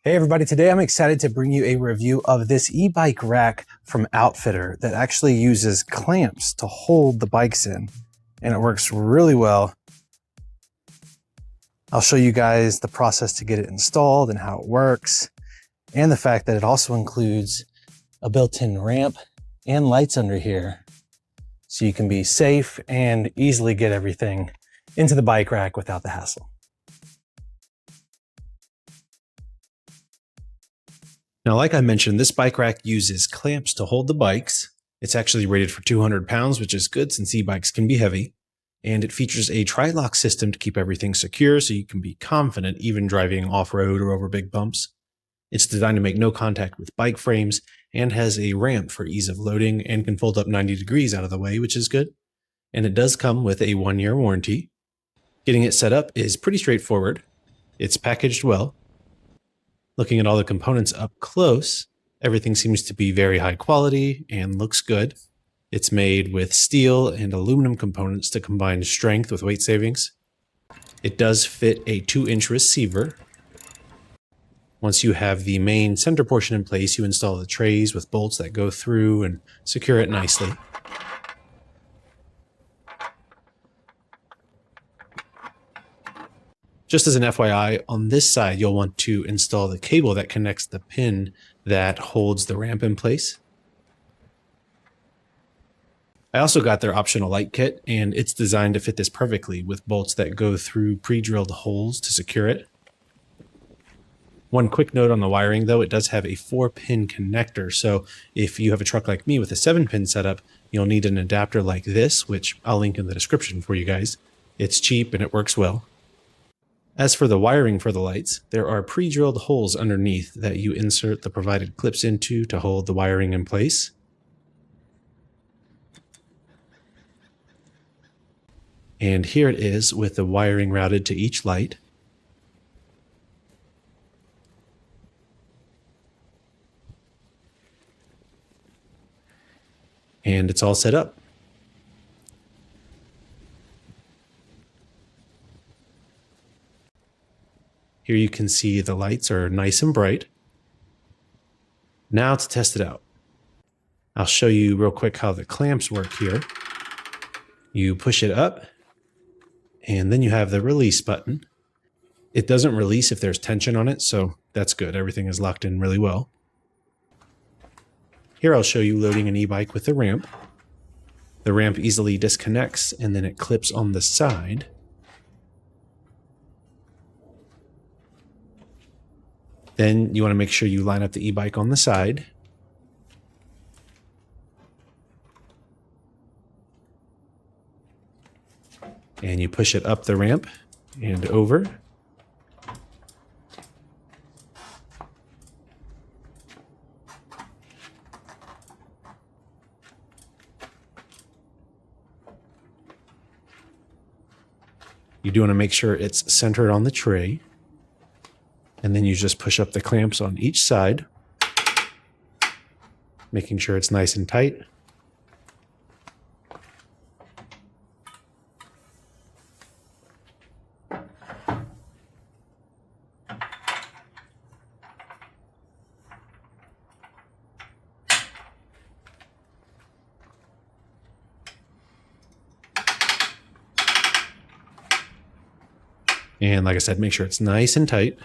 Hey everybody, today I'm excited to bring you a review of this e-bike rack from Outfitr that actually uses clamps to hold the bikes in, and it works really well. I'll show you guys the process to get it installed and how it works, and the fact that it also includes a built-in ramp and lights under here, so you can be safe and easily get everything into the bike rack without the hassle. Now, like I mentioned, this bike rack uses clamps to hold the bikes. It's actually rated for 200 pounds, which is good since e-bikes can be heavy. And it features a tri-lock system to keep everything secure so you can be confident even driving off-road or over big bumps. It's designed to make no contact with bike frames and has a ramp for ease of loading and can fold up 90 degrees out of the way, which is good. And it does come with a 1-year warranty. Getting it set up is pretty straightforward. It's packaged well. Looking at all the components up close, everything seems to be very high quality and looks good. It's made with steel and aluminum components to combine strength with weight savings. It does fit a 2-inch receiver. Once you have the main center portion in place, you install the trays with bolts that go through and secure it nicely. Just as an FYI, on this side, you'll want to install the cable that connects the pin that holds the ramp in place. I also got their optional light kit, and it's designed to fit this perfectly with bolts that go through pre-drilled holes to secure it. One quick note on the wiring, though, it does have a 4-pin connector, so if you have a truck like me with a 7-pin setup, you'll need an adapter like this, which I'll link in the description for you guys. It's cheap and it works well. As for the wiring for the lights, there are pre-drilled holes underneath that you insert the provided clips into to hold the wiring in place. And here it is with the wiring routed to each light. And it's all set up. Here you can see the lights are nice and bright. Now to test it out. I'll show you real quick how the clamps work here. You push it up, and then you have the release button. It doesn't release if there's tension on it, so that's good. Everything is locked in really well. Here I'll show you loading an e-bike with the ramp. The ramp easily disconnects, and then it clips on the side. Then you want to make sure you line up the e-bike on the side. And you push it up the ramp and over. You do want to make sure it's centered on the tray. And then you just push up the clamps on each side, making sure it's nice and tight. And like I said, make sure it's nice and tight.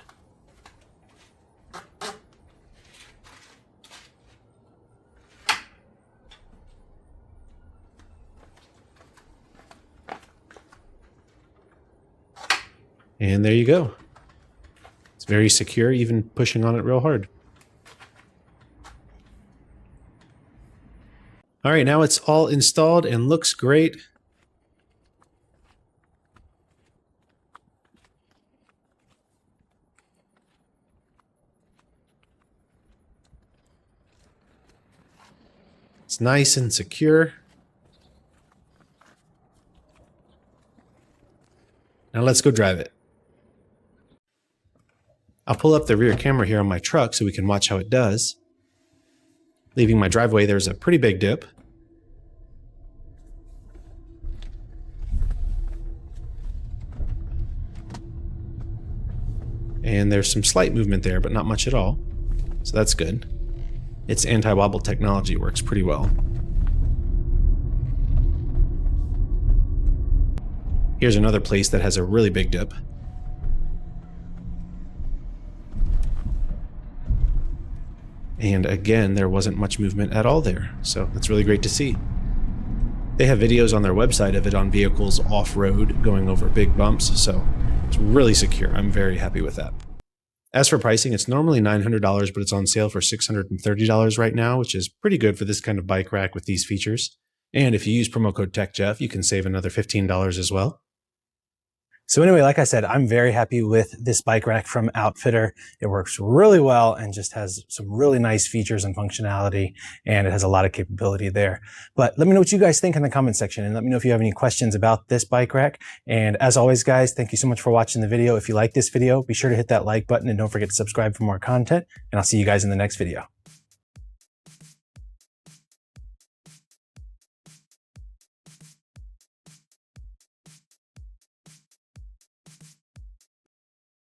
And there you go. It's very secure, even pushing on it real hard. All right, now it's all installed and looks great. It's nice and secure. Now let's go drive it. I'll pull up the rear camera here on my truck so we can watch how it does. Leaving my driveway, there's a pretty big dip. and there's some slight movement there, but not much at all. So that's good. Its anti-wobble technology works pretty well. Here's another place that has a really big dip. And again, there wasn't much movement at all there, so that's really great to see. They have videos on their website of it on vehicles off-road going over big bumps, so it's really secure. I'm very happy with that. As for pricing, it's normally $900, but it's on sale for $630 right now, which is pretty good for this kind of bike rack with these features. And if you use promo code TechJeff, you can save another $15 as well. So anyway, like I said, I'm very happy with this bike rack from Outfitr. It works really well and just has some really nice features and functionality, and it has a lot of capability there. But let me know what you guys think in the comment section, and let me know if you have any questions about this bike rack. And as always, guys, thank you so much for watching the video. If you like this video, be sure to hit that like button and don't forget to subscribe for more content, and I'll see you guys in the next video.